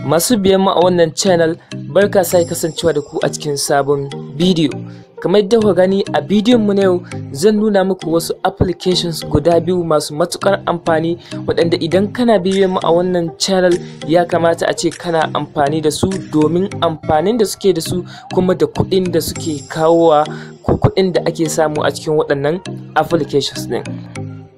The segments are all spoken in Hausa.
Masu biyan mu a wannan channel, barka sai kasancewa da ku a cikin sabon bidiyo. Kamar yadda kuka gani a bidiyon mu na yau, zan nuna muku wasu applications guda biyu masu matukar amfani waɗanda idan kana biyan mu a wannan channel ya kamata a ce kana amfani da su domin amfanin da suke da su kuma da kuɗin da suke kawowa ko kuɗin da ake samu a cikin waɗannan applications ɗin.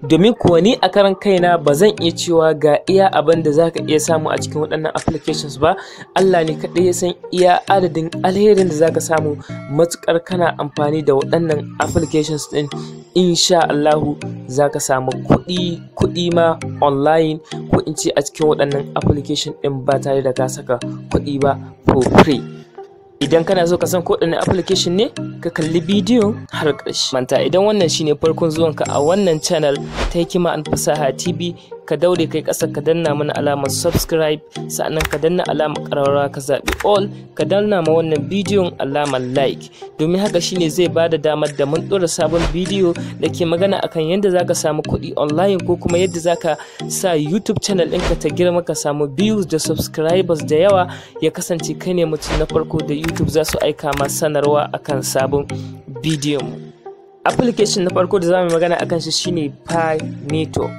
Domin kuwa ni a karan kaina ba zan iya cewa ga iya abin da za ka iya samu a cikin waɗannan applications ba. Allah ne kaɗai ya san iya adadin alherin da za ka samu matuƙar kana amfani da waɗannan applications ɗin. Insha Allahu za ka samu kuɗi ma online ko in ce a cikin waɗannan application ɗin ba tare da ka saka kuɗi ba for free. Idan kana so ka san koɗanne application ne, ka kalli bidiyon har ƙarshe. Manta idan wannan shine farkon zuwanka a wannan channel ta Hikima and Fasaha TV, ka daure kai ƙasa ka danna mana alamar subscribe, sa'annan ka danna alamar ƙararrawa ka zaɓi all, ka danna ma wannan bidiyon alamar like. Domin haka shine zai bada damar da mun ɗora sabon bidiyo da ke magana akan yadda zaka samu kuɗi online ko kuma yadda zaka sa YouTube channel ɗinka ta girma ka samu views da subscribers da yawa, ya kasance kai ne mutum na farko da YouTube za su aika ma sanarwa akan sabon bidiyon mu. Application na farko da zamu magana akan shi shine Pi Network.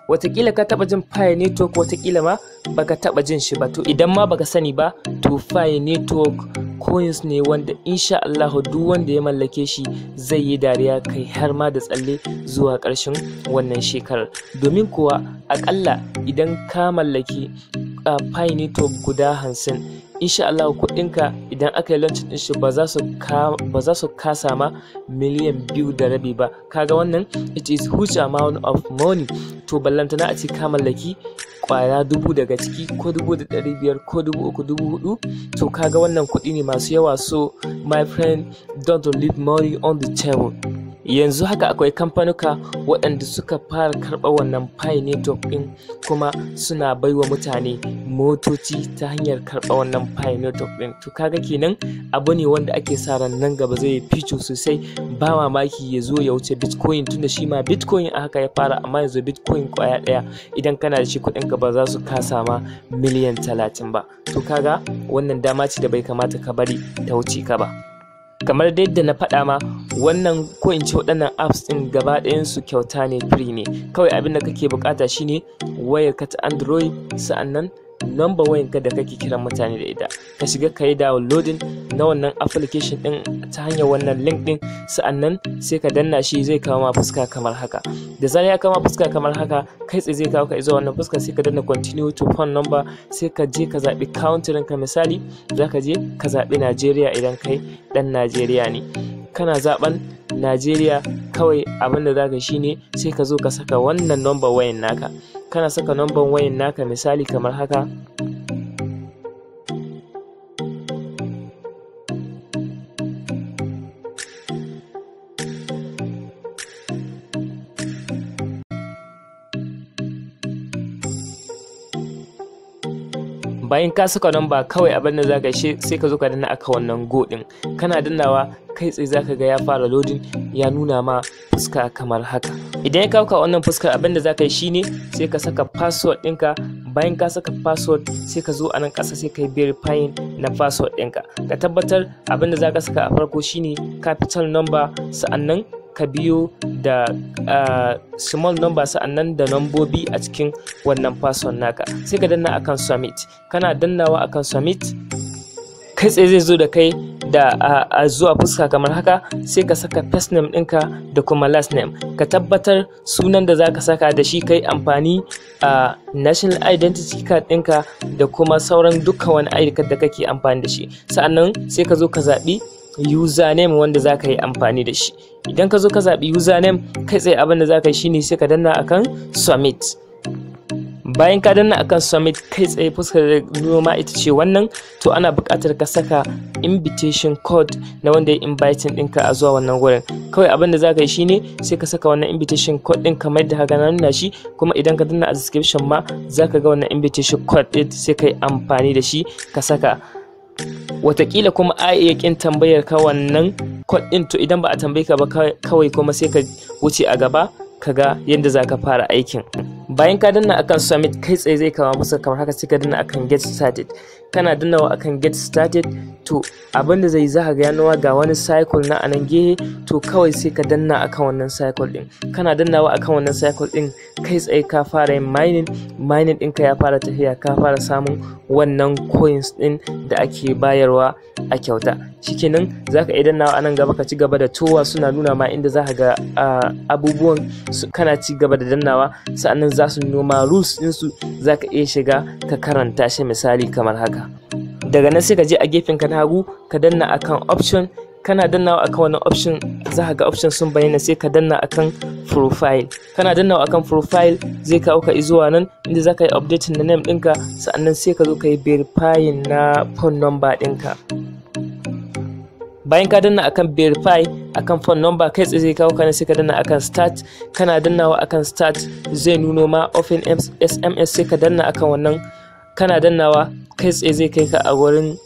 Watakila ka taba jin Pi Network, watakila ma baka taba jin shi ba. To idan ma baka sani ba, to Pi Network coins ne wanda insha Allah duk wanda ya mallake shi zai yi dariya kai har ma da tsalle zuwa ƙarshen wannan shekarar. Domin kuwa akalla idan ka mallaki Pi Network guda 50, insha Allah kuɗinka idan aka yi launch din shi ba za su kasa ma miliyan 2.5 ba. Kaga wannan it is huge amount of money. To ballantana a ce ka mallaki kwaya 1000 daga ciki ko 1500 ko 3000 4000, to kaga wannan kuɗi ne masu yawa. So my friend, don't leave money on the table. Yanzu haka akwai kamfanuka waɗanda suka fara karɓar wannan Pi Network ɗin kuma suna baiwa mutane motoci ta hanyar karɓar wannan Pi Network ɗin. To kaga kenan abu ne wanda ake sa ran nan gaba zai fico sosai, ba mamaki ya zo ya wuce Bitcoin, tunda shi ma Bitcoin a haka ya fara, amma yanzu Bitcoin kwaya ɗaya idan kana da shi kuɗinka ba za su kasa ma miliyan 30 ba. To kaga wannan dama ce da bai kamata ka bari ta wuce ka ba. Kamar da yadda na faɗa ma, wannan ko in ce waɗannan apps ɗin gaba ɗayansu kyauta ne, free ne. Kawai abin da kake bukata shine wayarka ta Android, sa'annan number wayanka da kake kiran mutane da ita. Ka shiga ka yi downloading na wannan application ɗin ta hanyar wannan link ɗin, sa'annan sai ka danna shi, zai kawo ma fuska kamar haka. Da zarar ya kawo ma fuska kamar haka, kai tsaye zai kawo ka zuwa wannan fuska, sai ka danna continue to phone number, sai ka je ka zaɓi country ka. Misali za ka je ka zaɓi Najeriya idan kai ɗan Najeriya ne. Kana zaɓen Najeriya, kawai abin da za ka shi ne sai ka zo ka saka wannan number wayan naka. Kana saka number wayan naka misali kamar haka. Bayan ka saka number, kawai abin da za ka yi sai ka zo ka danna aka wannan go din. Kana dannawa kai tsaye za ka ga ya fara loading, ya nuna ma fuska kamar haka. Idan ya kawo ka wannan fuskar, abin da za ka yi shine sai ka saka password ɗinka. Bayan ka saka password, sai ka zo a nan ƙasa sai ka yi verifying na password ɗinka. Ka tabbatar abin da za ka saka a farko shine capital number, sa'annan ka biyo da small number, sa'annan da nambobi a cikin wannan password naka. Sai ka danna akan submit. Kana dannawa akan submit, kai tsaye zai zo da kai da zuwa fuska kamar haka. Sai ka saka first name ɗinka da kuma last name. Ka tabbatar sunan da za ka saka da shi kai amfani a national identity card ɗinka da kuma sauran dukkan wani ID card da kake amfani da shi. Sa'annan sai ka zo ka zaɓi username wanda za ka yi amfani da shi. Idan ka zo ka zaɓi username, kai tsaye abin da za ka yi shine sai ka danna akan submit. Bayan ka danna akan submit, kai tsaye fuskar noma ita ce wannan. To ana buƙatar ka saka invitation code na wanda ya inviting ɗinka a zuwa wannan wurin. Kawai abin da za ka yi shine sai ka saka wannan invitation code ɗin kamar da haka na nuna shi, kuma idan ka danna a description ma za ka ga wannan invitation code ɗin, sai ka yi amfani da shi ka saka. Watakila kuma a iya kin tambayar ka wannan code ɗin, to idan ba a tambaye ka ba kawai kuma sai ka wuce a gaba kaga yadda zaka fara aikin. Bayan ka danna akan submit, kai tsaye zai kawo masa kamar haka, sai ka danna akan get started. Kana dannawa akan get started, to abinda zai za ka ga yanowa ga wani cycle na anan gehe, to kawai sai ka danna akan wannan cycle din. Kana dannawa akan wannan cycle din, kai tsaye ka fara yin mining ɗinka ya fara tafiya, ka fara samun wannan coins din da ake bayarwa a kyauta. Shikenan zaka iya dannawa anan gaba ka ci gaba da towa, suna nuna ma inda za ka ga abubuwan kana ci gaba da dannawa, sa'annan za su noma rules ɗinsu, za ka iya shiga ka karanta shi misali kamar haka. Daga nan sai ka je a gefen ka na hagu ka danna akan option. Kana dannawa akan wannan option za ka ga option sun bayyana, sai ka danna akan profile. Kana dannawa akan profile zai kawo ka zuwa nan inda za ka yi updating na name ɗinka, sa'annan sai ka zo ka yi verifying na phone number ɗinka. Bayan ka danna akan verify akan phone number, kai tsaye zai kawo ka sai ka danna akan start. Kana dannawa akan start zai nuno ma open SMS, sai ka danna akan wannan. Kana dannawa kai tsaye zai kai ka a wurin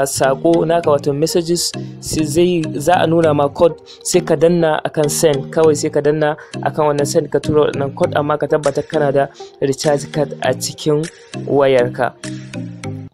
sako naka, wato messages, sai za a nuna ma code, sai ka danna akan send. Kawai sai ka danna akan wannan send, ka tura wannan code, amma ka tabbata kana da recharge card a cikin wayarka.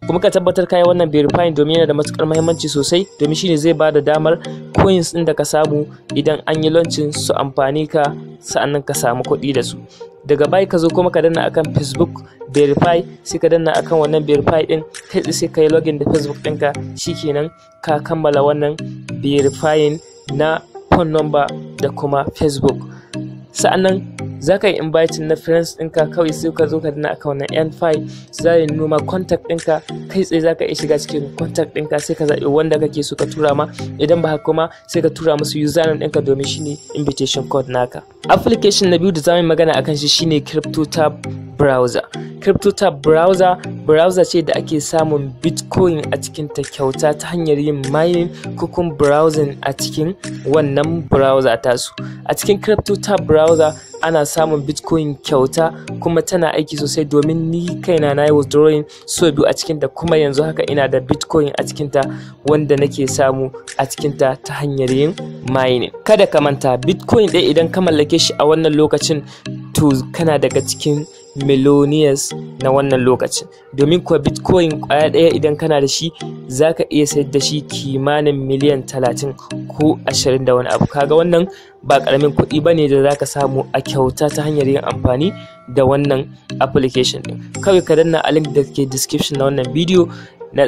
Kuma ka tabbatar kai wannan verifying domin yana da matukar muhimmanci sosai, domin shine zai bada damar coins din da ka samu idan an yi launching su amfani ka, sa'annan ka samu kuɗi da su. Daga baya ka zo kuma ka danna akan Facebook verify, sai ka danna akan wannan verify din, kai sai ka yi login da Facebook ɗinka. Shikenan ka kammala wannan verifying na phone number da kuma Facebook. Sa'annan za ka yi inviting na friends ɗinka, kawai sai ka zo ka danna akan wannan N5, za ya nuna contact ɗinka. Kai tsaye za ka iya shiga cikin contact ɗinka, sai ka zaɓi wanda kake so ka tura ma. Idan ba haka kuma sai ka tura musu username ɗinka, domin shine invitation code naka. Application na biyu da zamu yi magana akan shi shine CryptoTab browser. CryptoTab browser ce da ake samun Bitcoin a cikin ta kyauta ta hanyar yin mining ko kuma browsing a cikin wannan browser tasu. A cikin CryptoTab browser ana samun Bitcoin kyauta, kuma tana aiki sosai, domin ni kaina na yi withdrawing so biyu a cikin ta, kuma yanzu haka ina da Bitcoin a cikin ta wanda nake samu a cikin ta ta hanyar yin mining. Kada ka manta, Bitcoin ɗaya idan ka mallake shi a wannan lokacin, to kana daga cikin miloniyas na wannan lokacin, domin kuwa Bitcoin kwaya ɗaya idan kana da shi za ka iya sayar da shi kimanin miliyan 30 ko 20 da wani abu. Kaga wannan ba ƙaramin kuɗi ba ne da za ka samu a kyauta ta hanyar yin amfani da wannan application ɗin. Kawai ka danna a link da ke description na wannan bidiyo,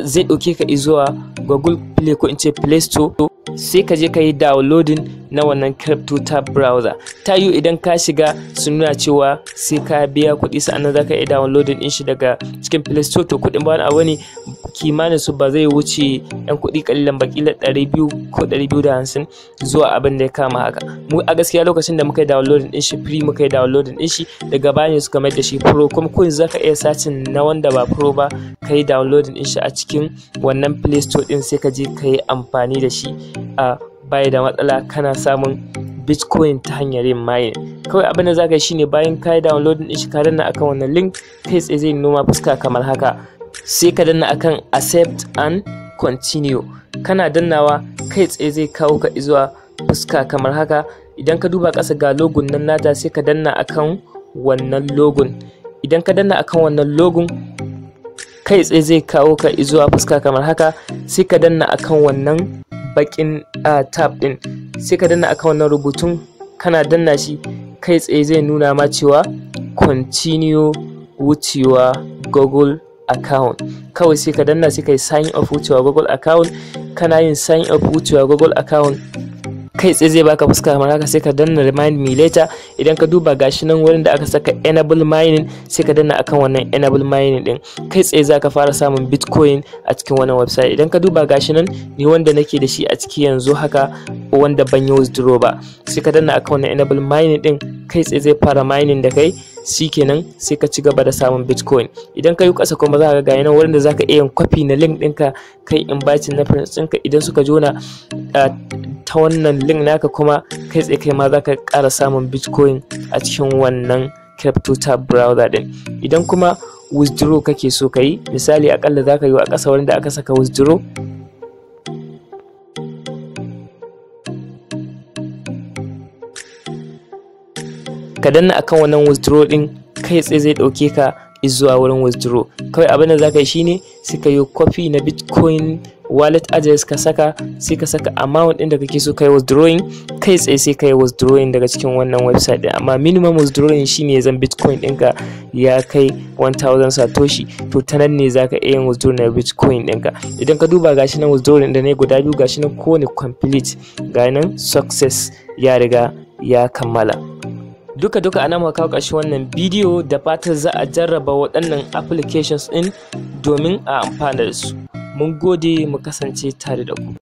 zai ɗauke ka zuwa Google Play ko in ce Play Store, sai ka je ka yi downloading na wannan CryptoTab browser. Ta yiwu idan ka shiga su nuna cewa sai ka biya kuɗi, sa'annan za ka yi downloading ɗin shi daga cikin Play Store. To kuɗin ba wani abu ne, kimanin su ba zai wuce yan kuɗi kalilan ba, kila 200 ko 250 zuwa abin da ya kama haka. Mu a gaskiya lokacin da muka yi downloading ɗin shi free, muka yi downloading ɗin shi, daga baya ne suka mai da shi pro, kuma ko yanzu za ka iya sacin na wanda ba pro ba, ka yi downloading ɗin shi a cikin wannan Play Store ɗin, sai ka je ka yi amfani da shi a baya da matsala, kana samun Bitcoin ta hanyar yin mining. Kawai abin da za ka yi shine bayan ka yi downloading ɗin shi, ka danna akan wannan link, kai tsaye zai noma fuska kamar haka, sai ka danna akan accept and continue. Kana dannawa kai tsaye zai kawo ka zuwa fuska kamar haka. Idan ka duba ƙasa ga logon nan nata, sai ka danna akan wannan logon. Idan ka danna akan wannan logon, kai tsaye zai kawo ka zuwa fuska kamar haka, sai ka danna akan wannan bakin tab din, sai ka danna akan wannan rubutun. Kana danna shi kai tsaye zai nuna ma cewa continue with your Google account. Kawai sai ka danna, sai ka yi sign up with your Google account. Kana yin sign up with your Google account, kai tsaye zai baka fuska kamar haka, sai ka danna remind me later. Idan ka duba gashi nan wurin da aka saka enable mining, sai ka danna akan wannan enable mining din. Kai tsaye zaka fara samun Bitcoin a cikin wannan website. Idan ka duba gashi nan, ni wanda nake da shi a ciki yanzu haka, wanda ban yi withdraw ba, sai ka danna akan wannan enable mining din, kai tsaye zai fara mining da kai. Shikenan sai ka ci gaba da samun Bitcoin. Idan ka yi ƙasa kuma za ka ga yana wurin da za ka iya yin copy na link ɗinka, kai inviting na friends ɗinka, idan suka jona ta wannan link naka, kuma kai tsaye kai ma za ka ƙara samun Bitcoin a cikin wannan CryptoTab browser ɗin. Idan kuma withdraw kake so ka yi, misali akalla za ka yi a ƙasa wurin da aka saka withdraw, ka danna akan wannan withdraw din kai tsaye zai dauke ka zuwa wurin withdraw. Kawai abin da zaka yi shine sai ka yi copy na Bitcoin wallet address ka saka, sai ka saka amount din da kake so kai withdrawing, kai tsaye sai kai withdrawing daga cikin wannan website din. Amma minimum withdrawing shine zan Bitcoin ɗinka ya kai 1000 satoshi, to ta nan ne zaka iya yin withdraw na Bitcoin ɗinka. Idan ka duba gashi nan withdrawing da ne guda biyu, gashi nan kowane complete, ga nan success ya riga ya kammala. Duka ana muka kawo ƙarshen wannan bidiyo, da fatan za a jarraba waɗannan applications ɗin domin a amfana da su. Mun gode, mu kasance tare da ku.